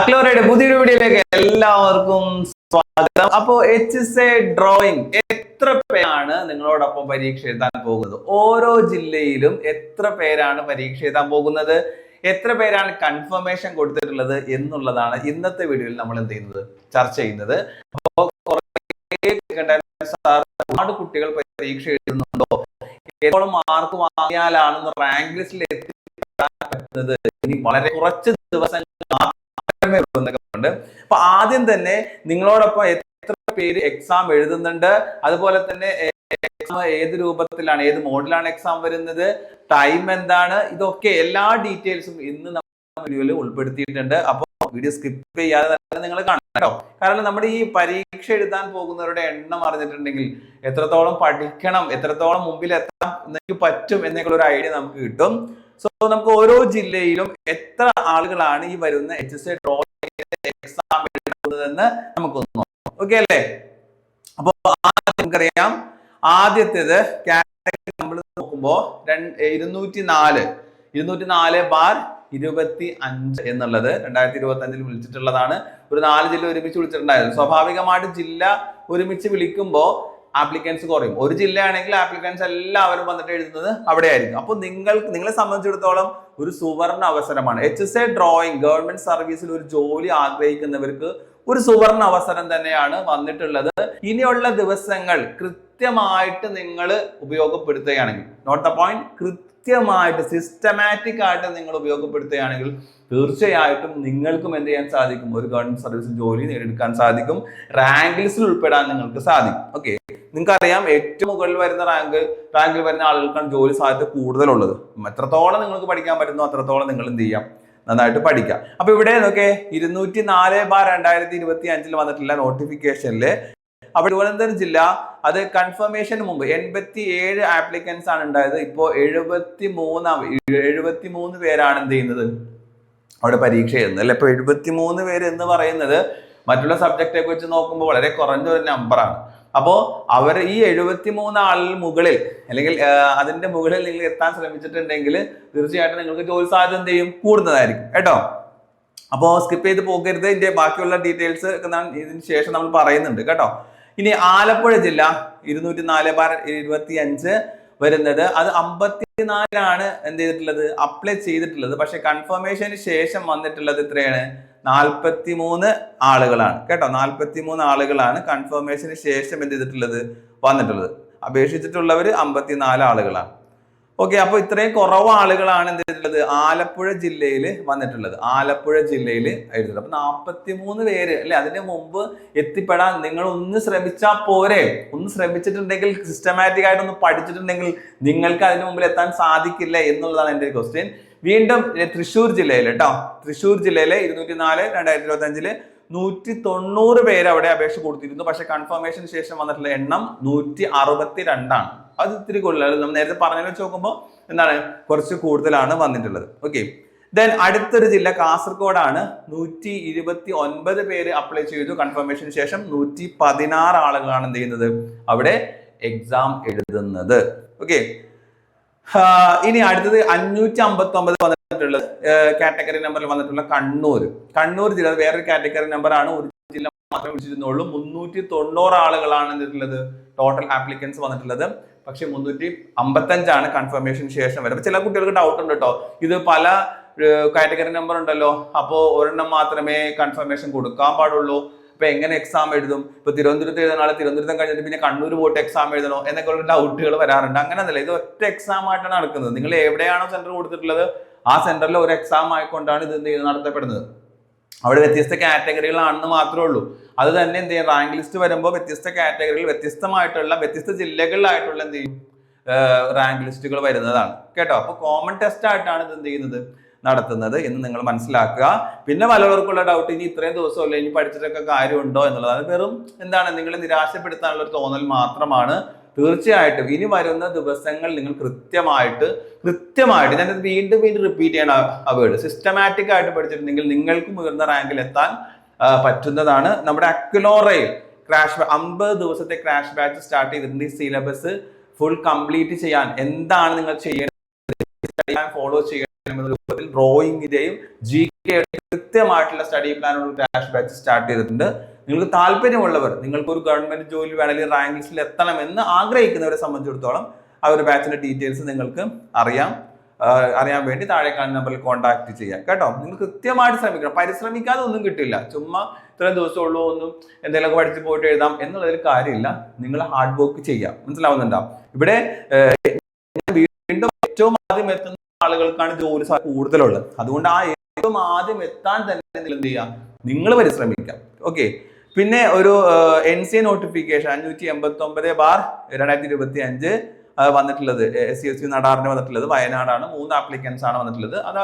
ബാക്കിയുള്ളവരുടെ പുതിയൊരു വീഡിയോയിലേക്ക് എല്ലാവർക്കും സ്വാഗതം. അപ്പോ HSA ഡ്രോയിങ് എത്ര പേരാണ് നിങ്ങളോടൊപ്പം പരീക്ഷ എഴുതാൻ പോകുന്നത്? ഓരോ ജില്ലയിലും എത്ര പേരാണ് പരീക്ഷ എഴുതാൻ പോകുന്നത്, എത്ര പേരാണ് കൺഫർമേഷൻ കൊടുത്തിട്ടുള്ളത് എന്നുള്ളതാണ് ഇന്നത്തെ വീഡിയോയിൽ നമ്മൾ എന്ത് ചെയ്യുന്നത്, ചർച്ച ചെയ്യുന്നത്. അപ്പോൾ ഒരുപാട് കുട്ടികൾ പരീക്ഷ എഴുതുന്നുണ്ടോ, എത്രത്തോളം മാർക്ക് വാങ്ങിയാലാണ് റാങ്ക് ലിസ്റ്റിൽ എത്തിപ്പെടാൻ പറ്റുന്നത്, ഇനി വളരെ കുറച്ച് ദിവസങ്ങൾ ഉണ്ട്. അപ്പൊ ആദ്യം തന്നെ നിങ്ങളോടൊപ്പം എത്ര പേര് എക്സാം എഴുതുന്നുണ്ട്, അതുപോലെ തന്നെ എക്സാം ഏത് രൂപത്തിലാണ്, ഏത് മോഡിലാണ് എക്സാം വരുന്നത്, ടൈം എന്താണ്, ഇതൊക്കെ എല്ലാ ഡീറ്റെയിൽസും ഇന്ന് നമ്മുടെ വീഡിയോയിൽ ഉൾപ്പെടുത്തിയിട്ടുണ്ട്. അപ്പോൾ വീഡിയോ സ്കിപ്പ് ചെയ്യാതെ തന്നെ നിങ്ങൾ കാണണം കേട്ടോ. കാരണം നമ്മുടെ ഈ പരീക്ഷ എഴുതാൻ പോകുന്നവരുടെ എണ്ണം അറിഞ്ഞിട്ടുണ്ടെങ്കിൽ എത്രത്തോളം പഠിക്കണം, എത്രത്തോളം മുമ്പിൽ എത്താൻ നിങ്ങൾക്ക് പറ്റും എന്നൊക്കെയുള്ള ഒരു ഐഡിയ നമുക്ക് കിട്ടും. സോ നമുക്ക് ഓരോ ജില്ലയിലും എത്ര ആളുകളാണ് ഈ വരുന്ന HSA എക്സാം എഴുതുന്നതെന്ന് നമുക്കൊന്ന് നോക്കാം. ഓക്കെ അല്ലേ? അപ്പൊ നമുക്കറിയാം, ആദ്യത്തേത് കാറ്റഗറി നമ്മൾ നോക്കുമ്പോ 204/25 എന്നുള്ളത് 2025 വിളിച്ചിട്ടുള്ളതാണ്. ഒരു 4 ജില്ല ഒരുമിച്ച് വിളിച്ചിട്ടുണ്ടായിരുന്നു. സ്വാഭാവികമായിട്ട് ജില്ല ഒരുമിച്ച് വിളിക്കുമ്പോൾ ആപ്ലിക്കൻസ് കുറയും. ഒരു ജില്ലയാണെങ്കിൽ ആപ്ലിക്കൻസ് എല്ലാവരും വന്നിട്ട് എഴുതുന്നത് അവിടെ ആയിരിക്കും. അപ്പൊ നിങ്ങളെ സംബന്ധിച്ചിടത്തോളം ഒരു സുവർണ അവസരമാണ്. HSA ഡ്രോയിങ് ഗവൺമെന്റ് സർവീസിൽ ഒരു ജോലി ആഗ്രഹിക്കുന്നവർക്ക് ഒരു സുവർണ അവസരം തന്നെയാണ് വന്നിട്ടുള്ളത്. ഇനിയുള്ള ദിവസങ്ങൾ കൃത്യമായിട്ട് നിങ്ങൾ ഉപയോഗപ്പെടുത്തുകയാണെങ്കിൽ, നോട്ട് ദ പോയിന്റ്, കൃത്യമായിട്ട് സിസ്റ്റമാറ്റിക് ആയിട്ട് നിങ്ങൾ ഉപയോഗപ്പെടുത്തുകയാണെങ്കിൽ തീർച്ചയായിട്ടും നിങ്ങൾക്കും എന്ത് ചെയ്യാൻ സാധിക്കും, ഒരു ഗവൺമെന്റ് സർവീസിൽ ജോലി നേടിയെടുക്കാൻ സാധിക്കും, റാങ്ക് ലിസ്റ്റിൽ ഉൾപ്പെടാൻ നിങ്ങൾക്ക് സാധിക്കും. ഓക്കെ, നിങ്ങൾക്കറിയാം ഏറ്റവും മുകളിൽ വരുന്ന റാങ്കിൽ വരുന്ന ആളുകൾക്കാണ് ജോലി സാധ്യത കൂടുതലുള്ളത്. എത്രത്തോളം നിങ്ങൾക്ക് പഠിക്കാൻ പറ്റുന്നു അത്രത്തോളം നിങ്ങൾ എന്ത് ചെയ്യാം, നന്നായിട്ട് പഠിക്കാം. അപ്പൊ ഇവിടെ നോക്കേ, 204/2025 വന്നിട്ടുള്ള നോട്ടിഫിക്കേഷനില് അവിടെ തിരുവനന്തപുരം ജില്ല, അത് കൺഫർമേഷന് മുമ്പ് 87 ആപ്ലിക്കൻസ് ആണ് ഉണ്ടായത്. ഇപ്പോ 73 പേരാണ് എന്ത് ചെയ്യുന്നത്, അവിടെ പരീക്ഷ എഴുതുന്നത് അല്ലെ. ഇപ്പൊ 73 പേര് എന്ന് പറയുന്നത് മറ്റുള്ള സബ്ജക്റ്റെ വെച്ച് നോക്കുമ്പോൾ വളരെ കുറഞ്ഞ ഒരു നമ്പറാണ്. അപ്പോ അവർ ഈ 73 ആളിൽ മുകളിൽ അല്ലെങ്കിൽ അതിന്റെ മുകളിൽ നിങ്ങൾ എത്താൻ ശ്രമിച്ചിട്ടുണ്ടെങ്കിൽ തീർച്ചയായിട്ടും നിങ്ങൾക്ക് ജോലി സാധ്യത എന്ത് ചെയ്യും, കൂടുന്നതായിരിക്കും കേട്ടോ. അപ്പോ സ്കിപ്പ് ചെയ്ത് പോകരുത്. ഇതിന്റെ ബാക്കിയുള്ള ഡീറ്റെയിൽസ് ഇതിന് ശേഷം നമ്മൾ പറയുന്നുണ്ട് കേട്ടോ. ഇനി ആലപ്പുഴ ജില്ല 204/25 വരുന്നത്, അത് 54 എന്ത് ചെയ്തിട്ടുള്ളത്, അപ്ലൈ ചെയ്തിട്ടുള്ളത്. പക്ഷെ കൺഫർമേഷന് ശേഷം വന്നിട്ടുള്ളത് എത്രയാണ്, 43 ആളുകളാണ് കേട്ടോ. 43 ആളുകളാണ് കൺഫർമേഷന് ശേഷം എന്ത് ചെയ്തിട്ടുള്ളത്, വന്നിട്ടുള്ളത്. അപേക്ഷിച്ചിട്ടുള്ളവർ 54 ആളുകളാണ്. ഓക്കെ, അപ്പൊ ഇത്രയും കുറവ് ആളുകളാണ് എന്ത് ചെയ്തിട്ടുള്ളത്, ആലപ്പുഴ ജില്ലയിൽ വന്നിട്ടുള്ളത്. ആലപ്പുഴ ജില്ലയിൽ എഴുതുന്നത്. അപ്പൊ 43 പേര് അല്ലെ. അതിന്റെ മുമ്പ് എത്തിപ്പെടാൻ നിങ്ങൾ ഒന്ന് ശ്രമിച്ചാൽ പോരെ. ഒന്ന് ശ്രമിച്ചിട്ടുണ്ടെങ്കിൽ, സിസ്റ്റമാറ്റിക് ആയിട്ട് ഒന്ന് പഠിച്ചിട്ടുണ്ടെങ്കിൽ നിങ്ങൾക്ക് അതിന് മുമ്പിൽ എത്താൻ സാധിക്കില്ല എന്നുള്ളതാണ് എൻ്റെ ക്വസ്റ്റ്യൻ. വീണ്ടും തൃശ്ശൂർ ജില്ലയിൽ കേട്ടോ, തൃശ്ശൂർ ജില്ലയിലെ 204/2025 190 പേര് അവിടെ അപേക്ഷ കൊടുത്തിരുന്നു. പക്ഷെ കൺഫർമേഷന് ശേഷം വന്നിട്ടുള്ള എണ്ണം 162 ആണ്. അത് ഇത്തിരി കൂടുതലാണ്. നമ്മൾ നേരത്തെ പറഞ്ഞതിൽ വെച്ച് നോക്കുമ്പോൾ എന്താണ്, കുറച്ച് കൂടുതലാണ് വന്നിട്ടുള്ളത്. ഓക്കെ, ദെൻ അടുത്തൊരു ജില്ല കാസർഗോഡാണ്. 129 പേര് അപ്ലൈ ചെയ്തു. കൺഫർമേഷന് ശേഷം 116 ആളുകളാണ് എന്ത് ചെയ്യുന്നത്, അവിടെ എക്സാം എഴുതുന്നത്. ഓക്കെ, ഇനി അടുത്തത് 559 വന്നിട്ടുള്ളത് കാറ്റഗറി നമ്പറിൽ വന്നിട്ടുള്ള കണ്ണൂർ ജില്ല. വേറൊരു കാറ്റഗറി നമ്പറാണ്. ഒരു ജില്ല മാത്രമേ വിളിച്ചിരുന്നുള്ളൂ. 390 ആളുകളാണ് എന്തിട്ടുള്ളത്, ടോട്ടൽ ആപ്ലിക്കൻസ് വന്നിട്ടുള്ളത്. പക്ഷെ 355 കൺഫർമേഷൻ ശേഷം വരും. ചില കുട്ടികൾക്ക് ഡൗട്ട് ഉണ്ട് കേട്ടോ, ഇത് പല കാറ്റഗറി നമ്പർ ഉണ്ടല്ലോ, അപ്പോ ഒരെണ്ണം മാത്രമേ കൺഫർമേഷൻ കൊടുക്കാൻ പാടുള്ളൂ, ഇപ്പൊ എങ്ങനെ എക്സാം എഴുതും, ഇപ്പൊ തിരുവനന്തപുരത്ത് എഴുതുന്ന ആളെ തിരുവനന്തപുരം കഴിഞ്ഞിട്ട് പിന്നെ കണ്ണൂർ പോയിട്ട് എക്സാം എഴുതണോ എന്നൊക്കെ ഉള്ള ഡൗട്ടുകൾ വരാറുണ്ട്. അങ്ങനെയല്ല, ഇത് ഒറ്റ എക്സാം ആയിട്ടാണ് നടക്കുന്നത്. നിങ്ങൾ എവിടെയാണോ സെന്റർ കൊടുത്തിട്ടുള്ളത് ആ സെന്ററിൽ ഒരു എക്സാം ആയിക്കൊണ്ടാണ് ഇത് എന്ത് ചെയ്യുന്നത്, നടത്തപ്പെടുന്നത്. അവിടെ വ്യത്യസ്ത കാറ്റഗറികളാണെന്ന് മാത്രമേ ഉള്ളൂ. അത് തന്നെ എന്ത് ചെയ്യും, റാങ്ക് ലിസ്റ്റ് വരുമ്പോൾ വ്യത്യസ്ത കാറ്റഗറികൾ, വ്യത്യസ്ത ജില്ലകളിലായിട്ടുള്ള എന്ത് ചെയ്യും, റാങ്ക് ലിസ്റ്റുകൾ വരുന്നതാണ് കേട്ടോ. അപ്പൊ കോമൺ ടെസ്റ്റ് ആയിട്ടാണ് ഇത് എന്ത് ചെയ്യുന്നത്, നടത്തുന്നത് എന്ന് നിങ്ങൾ മനസ്സിലാക്കുക. പിന്നെ പലവർക്കുള്ള ഡൗട്ട്, ഇനി ഇത്രയും ദിവസമല്ലേ, ഇനി പഠിച്ചിട്ടൊക്കെ കാര്യമുണ്ടോ എന്നുള്ളതാണ്. വെറും എന്താണ്, നിങ്ങളെ നിരാശപ്പെടുത്താനുള്ള ഒരു തോന്നൽ മാത്രമാണ്. തീർച്ചയായിട്ടും ഇനി വരുന്ന ദിവസങ്ങൾ നിങ്ങൾ കൃത്യമായിട്ട് ഞാൻ വീണ്ടും റിപ്പീറ്റ് ചെയ്യണ ആ വേർഡ്, സിസ്റ്റമാറ്റിക് ആയിട്ട് പഠിച്ചിട്ടുണ്ടെങ്കിൽ നിങ്ങൾക്കും ഉയർന്ന റാങ്കിൽ എത്താൻ പറ്റുന്നതാണ്. നമ്മുടെ അക്ലോറയിൽ 50 ദിവസത്തെ ക്രാഷ് ബാച്ച് സ്റ്റാർട്ട് ചെയ്തിട്ടുണ്ട്. ഈ സിലബസ് ഫുൾ കംപ്ലീറ്റ് ചെയ്യാൻ എന്താണ് നിങ്ങൾ ചെയ്യേണ്ടത്, ഫോളോ ചെയ്യണം എന്ന രൂപത്തിൽ ഡ്രോയിങ്ങിന്റെയും കൃത്യമായിട്ടുള്ള സ്റ്റഡി പ്ലാനോട് ക്രാഷ് ബാച്ച് സ്റ്റാർട്ട് ചെയ്തിട്ടുണ്ട്. നിങ്ങൾക്ക് താല്പര്യമുള്ളവർ, നിങ്ങൾക്ക് ഒരു ഗവൺമെന്റ് ജോലി വേണമെങ്കിൽ റാങ്ക് ലിസ്റ്റിൽ എത്തണം എന്ന് ആഗ്രഹിക്കുന്നവരെ സംബന്ധിച്ചിടത്തോളം ആ ഒരു ബാച്ചിന്റെ ഡീറ്റെയിൽസ് നിങ്ങൾക്ക് അറിയാൻ വേണ്ടി താഴെ കാണുന്ന നമ്പറിൽ കോൺടാക്ട് ചെയ്യാം കേട്ടോ. നിങ്ങൾ കൃത്യമായിട്ട് ശ്രമിക്കണം. പരിശ്രമിക്കാതെ ഒന്നും കിട്ടില്ല. ചുമ്മാ ഇത്രയും ദിവസമുള്ളൂ ഒന്നും എന്തെങ്കിലുമൊക്കെ പഠിച്ച് പോയിട്ട് എഴുതാം എന്നുള്ളതിൽ കാര്യമില്ല. നിങ്ങൾ ഹാർഡ് വർക്ക് ചെയ്യാം. മനസ്സിലാവുന്നുണ്ടാവും. ഇവിടെ വീണ്ടും ഏറ്റവും ആദ്യം എത്തുന്ന ആളുകൾക്കാണ് ജോലി കൂടുതലുള്ളത്. അതുകൊണ്ട് ആ ഏറ്റവും ആദ്യം എത്താൻ തന്നെ നിങ്ങൾ എന്ത് ചെയ്യാം, നിങ്ങൾ പരിശ്രമിക്കാം. ഓക്കെ. പിന്നെ ഒരു NCA നോട്ടിഫിക്കേഷൻ 589/2025 വന്നിട്ടുള്ളത് SCSU നടാറിന് വന്നിട്ടുള്ളത് വയനാടാണ്. 3 ആപ്ലിക്കൻസ് ആണ് വന്നിട്ടുള്ളത്. അത്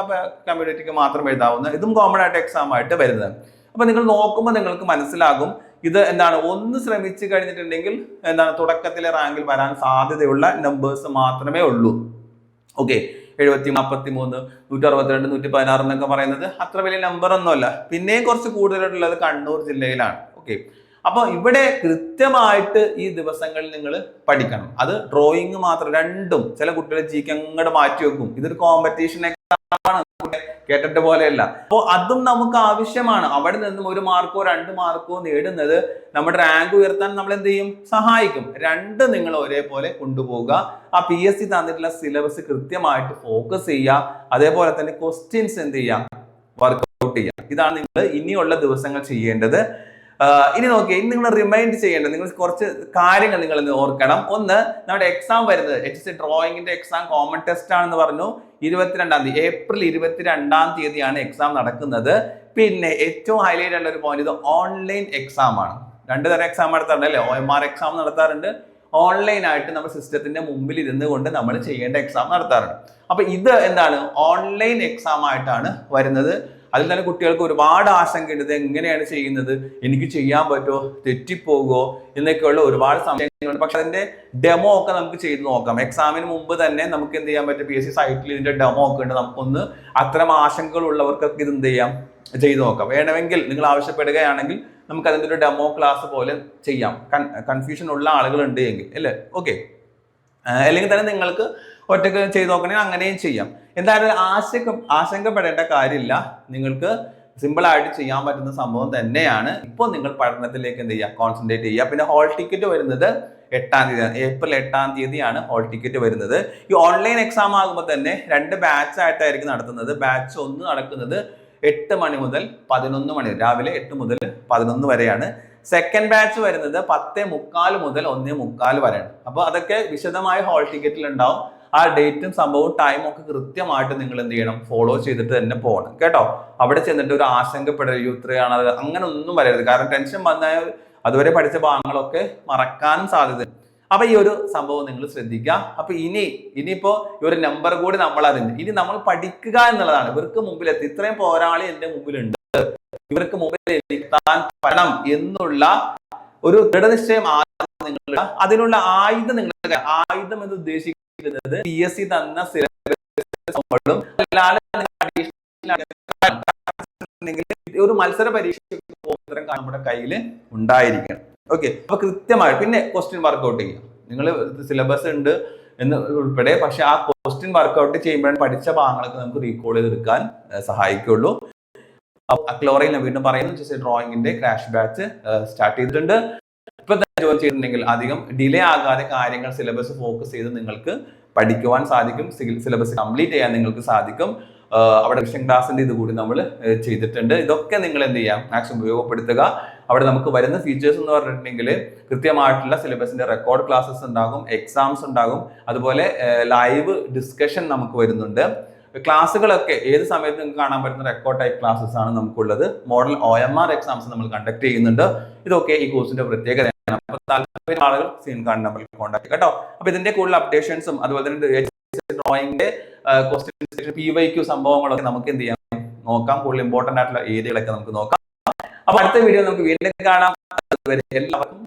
കമ്മ്യൂണിറ്റിക്ക് മാത്രം എഴുതാവുന്ന, ഇതും കോമൺ ആയിട്ട് എക്സാം ആയിട്ട് വരുന്നത്. അപ്പൊ നിങ്ങൾ നോക്കുമ്പോൾ നിങ്ങൾക്ക് മനസ്സിലാകും ഇത് എന്താണ്, ഒന്ന് ശ്രമിച്ചു കഴിഞ്ഞിട്ടുണ്ടെങ്കിൽ എന്താണ് തുടക്കത്തിലെ റാങ്കിൽ വരാൻ സാധ്യതയുള്ള നമ്പേഴ്സ് മാത്രമേ ഉള്ളൂ. ഓക്കെ. 70, 43, 162, 116 എന്നൊക്കെ പറയുന്നത് അത്ര വലിയ നമ്പർ ഒന്നുമല്ല. പിന്നെയും കുറച്ച് കൂടുതലായിട്ടുള്ളത് കണ്ണൂർ ജില്ലയിലാണ്. ഓക്കെ. അപ്പൊ ഇവിടെ കൃത്യമായിട്ട് ഈ ദിവസങ്ങളിൽ നിങ്ങൾ പഠിക്കണം. അത് ഡ്രോയിങ് മാത്രം, രണ്ടും. ചില കുട്ടികൾ GK അങ്ങോട്ട് മാറ്റി വെക്കും. ഇതൊരു കോമ്പറ്റീഷൻ എക്സാമാണ്, കേട്ടിട്ട് പോലെയല്ല. അപ്പോൾ അതും നമുക്ക് ആവശ്യമാണ്. അവിടെ നിന്നും 1 മാർക്കോ 2 മാർക്കോ നേടുന്നത് നമ്മുടെ റാങ്ക് ഉയർത്താൻ നമ്മൾ എന്ത് ചെയ്യും, സഹായിക്കും. രണ്ട് നിങ്ങൾ ഒരേപോലെ കൊണ്ടുപോവുക. ആ PSC തന്നിട്ടുള്ള സിലബസ് കൃത്യമായിട്ട് ഫോക്കസ് ചെയ്യുക. അതേപോലെ തന്നെ ക്വസ്റ്റ്യൻസ് എന്ത് ചെയ്യാം, വർക്ക്ഔട്ട് ചെയ്യാം. ഇതാണ് നിങ്ങൾ ഇനിയുള്ള ദിവസങ്ങൾ ചെയ്യേണ്ടത്. ഇനി നോക്കിയേ, ഇനി നിങ്ങൾ റിമൈൻഡ് ചെയ്യേണ്ടത്, നിങ്ങൾ കുറച്ച് കാര്യങ്ങൾ നിങ്ങൾ ഓർക്കണം. ഒന്ന്, നമ്മുടെ എക്സാം വരുന്നത് HSC ഡ്രോയിങ്ങിന്റെ എക്സാം കോമൺ ടെസ്റ്റ് ആണെന്ന് പറഞ്ഞു. 22-ാം തീയതി, ഏപ്രിൽ 22-ാം തീയതിയാണ് എക്സാം നടക്കുന്നത്. പിന്നെ ഏറ്റവും ഹൈലൈറ്റ് ആയിട്ടുള്ള ഒരു പോയിന്റ്, ഇത് ഓൺലൈൻ എക്സാം ആണ്. 2 തരം എക്സാം നടത്താറുണ്ട് അല്ലേ. OMR എക്സാം നടത്താറുണ്ട്, ഓൺലൈൻ ആയിട്ട് നമ്മൾ സിസ്റ്റത്തിന്റെ മുമ്പിൽ ഇരുന്ന് കൊണ്ട് നമ്മൾ ചെയ്യേണ്ട എക്സാം നടത്താറുണ്ട്. അപ്പൊ ഇത് എന്താണ്, ഓൺലൈൻ എക്സാം ആയിട്ടാണ് വരുന്നത്. അതിൽ തന്നെ കുട്ടികൾക്ക് ഒരുപാട് ആശങ്കയുണ്ട്. ഇത് എങ്ങനെയാണ് ചെയ്യുന്നത്, എനിക്ക് ചെയ്യാൻ പറ്റുമോ, തെറ്റിപ്പോകുമോ എന്നൊക്കെയുള്ള ഒരുപാട് സംശയങ്ങളുണ്ട്. പക്ഷെ അതിന്റെ ഡെമോ ഒക്കെ നമുക്ക് ചെയ്ത് നോക്കാം. എക്സാമിന് മുമ്പ് തന്നെ നമുക്ക് എന്ത് ചെയ്യാൻ പറ്റും, PSC സൈറ്റിൽ ഇതിന്റെ ഡെമോ ഒക്കെ ഉണ്ട്. നമുക്കൊന്ന് അത്തരം ആശങ്കകൾ ഉള്ളവർക്കൊക്കെ ഇത് എന്ത് ചെയ്യാം, ചെയ്തു നോക്കാം. വേണമെങ്കിൽ നിങ്ങൾ ആവശ്യപ്പെടുകയാണെങ്കിൽ നമുക്ക് അതിൻ്റെ ഒരു ഡെമോ ക്ലാസ് പോലെ ചെയ്യാം. കൺഫ്യൂഷൻ ഉള്ള ആളുകൾ ഉണ്ട് എങ്കിൽ അല്ലേ. ഓക്കെ. അല്ലെങ്കിൽ തന്നെ നിങ്ങൾക്ക് ഒറ്റക്ക് ചെയ്ത് നോക്കണമെങ്കിൽ അങ്ങനെയും ചെയ്യാം. എന്തായാലും ആശങ്കപ്പെടേണ്ട കാര്യമില്ല. നിങ്ങൾക്ക് സിമ്പിൾ ആയിട്ട് ചെയ്യാൻ പറ്റുന്ന സംഭവം തന്നെയാണ്. ഇപ്പോൾ നിങ്ങൾ പഠനത്തിലേക്ക് എന്ത് ചെയ്യുക, കോൺസെൻട്രേറ്റ് ചെയ്യുക. പിന്നെ ഹോൾ ടിക്കറ്റ് വരുന്നത് 8-ാം തീയതി, ഏപ്രിൽ 8-ാം തീയതിയാണ് ഹോൾ ടിക്കറ്റ് വരുന്നത്. ഈ ഓൺലൈൻ എക്സാം ആകുമ്പോൾ തന്നെ 2 ബാച്ച് ആയിട്ടായിരിക്കും നടത്തുന്നത്. ബാച്ച് 1 നടക്കുന്നത് 8 മണി മുതൽ 11 മണി, രാവിലെ 8 മുതൽ 11 വരെയാണ്. സെക്കൻഡ് ബാച്ച് വരുന്നത് 10:45 മുതൽ 1:45 വരെയാണ്. അപ്പൊ അതൊക്കെ വിശദമായ ഹോൾ ടിക്കറ്റിൽ ഉണ്ടാവും. ആ ഡേറ്റും സംഭവവും ടൈമും ഒക്കെ കൃത്യമായിട്ട് നിങ്ങൾ എന്ത് ചെയ്യണം, ഫോളോ ചെയ്തിട്ട് തന്നെ പോകണം കേട്ടോ. അവിടെ ചെന്നിട്ട് ഒരു ആശങ്കപ്പെടൽ ഇത്രയാണ് അങ്ങനെ ഒന്നും വരരുത്. കാരണം ടെൻഷൻ വന്നാൽ അതുവരെ പഠിച്ച ഭാഗങ്ങളൊക്കെ മറക്കാനും സാധ്യത. അപ്പൊ ഈ ഒരു സംഭവം നിങ്ങൾ ശ്രദ്ധിക്കുക. അപ്പൊ ഇനിയിപ്പോ ഈ ഒരു നമ്പർ കൂടി നമ്മൾ അറിഞ്ഞു. ഇനി നമ്മൾ പഠിക്കുക എന്നുള്ളതാണ്. ഇവർക്ക് മുമ്പിലെത്തി, ഇത്രയും പോരാളി എന്റെ മുമ്പിലുണ്ട്, ഇവർക്ക് മുമ്പിൽ എത്താൻ പറ്റണം എന്നുള്ള ഒരു ദൃഢനിശ്ചയം നിങ്ങൾ, അതിനുള്ള ആയുധം ആയുധം എന്ന് ഉദ്ദേശിക്കുന്നത് PSC തന്ന സിലബസും അല്ലാതെ ഒരു മത്സര പരീക്ഷ നമ്മുടെ കയ്യിൽ ഉണ്ടായിരിക്കണം. ഓക്കെ. അപ്പൊ കൃത്യമായി പിന്നെ ക്വസ്റ്റ്യൻ വർക്ക്ഔട്ട് ചെയ്യാം. നിങ്ങൾ സിലബസ് ഉണ്ട് എന്ന് ഉൾപ്പെടെ, പക്ഷെ ആ ക്വസ്റ്റ്യൻ വർക്ക്ഔട്ട് ചെയ്യുമ്പോഴാണ് പഠിച്ച ഭാഗങ്ങളൊക്കെ നമുക്ക് റീകോൾ ചെയ്തെടുക്കാൻ സഹായിക്കുള്ളൂ. അക്ലോറയിൽ വീണ്ടും പറയുന്നു, ഡ്രോയിങ്ങിന്റെ ക്രാഷ് ബാച്ച് സ്റ്റാർട്ട് ചെയ്തിട്ടുണ്ട്. ഇപ്പൊ ജോയിൻ ചെയ്തിട്ടുണ്ടെങ്കിൽ അധികം ഡിലേ ആകാതെ കാര്യങ്ങൾ സിലബസ് ഫോക്കസ് ചെയ്ത് നിങ്ങൾക്ക് പഠിക്കുവാൻ സാധിക്കും. സിലബസ് കംപ്ലീറ്റ് ചെയ്യാൻ നിങ്ങൾക്ക് സാധിക്കും. അവിടെ വിഷൻ ക്ലാസിന്റെ ഇത് കൂടി നമ്മൾ ചെയ്തിട്ടുണ്ട്. ഇതൊക്കെ നിങ്ങൾ എന്ത് ചെയ്യാം, മാക്സിമം ഉപയോഗപ്പെടുത്തുക. അവിടെ നമുക്ക് വരുന്ന ഫീച്ചേഴ്സ് എന്ന് പറഞ്ഞിട്ടുണ്ടെങ്കിൽ കൃത്യമായിട്ടുള്ള സിലബസിന്റെ റെക്കോർഡ് ക്ലാസ്സസ് ഉണ്ടാകും, എക്സാംസ് ഉണ്ടാകും, അതുപോലെ ലൈവ് ഡിസ്കഷൻ നമുക്ക് വരുന്നുണ്ട്. ക്ലാസ്സുകളൊക്കെ ഏത് സമയത്ത് നിങ്ങൾക്ക് കാണാൻ പറ്റുന്ന റെക്കോർഡ് ടൈപ്പ് ക്ലാസ്സസ് ആണ് നമുക്കുള്ളത്. മോഡൽ OMR എക്സാംസ് നമ്മൾ കണ്ടക്ട് ചെയ്യുന്നുണ്ട്. ഇതൊക്കെ ഈ കോഴ്സിന്റെ പ്രത്യേകതയാണ്. അപ്പോൾ താല്പര്യം ആളുകൾ സ്ക്രീൻ കാണുന്ന നമ്പറിൽ കോൺടാക്ട് കേട്ടോ. അപ്പൊ ഇതിന്റെ കൂടുതൽ അപ്ഡേഷൻസും അതുപോലെ തന്നെ ഡ്രോയിങ്ങിന്റെ ക്വസ്റ്റ്യൻ PYQ സംഭവങ്ങളൊക്കെ നമുക്ക് എന്ത് ചെയ്യാം, നോക്കാം. കൂടുതൽ ഇമ്പോർട്ടന്റ് ആയിട്ടുള്ള ഏരിയകളൊക്കെ നമുക്ക് നോക്കാം. അപ്പൊ അടുത്ത വീഡിയോ നമുക്ക് വീണ്ടും കാണാം. എല്ലാവർക്കും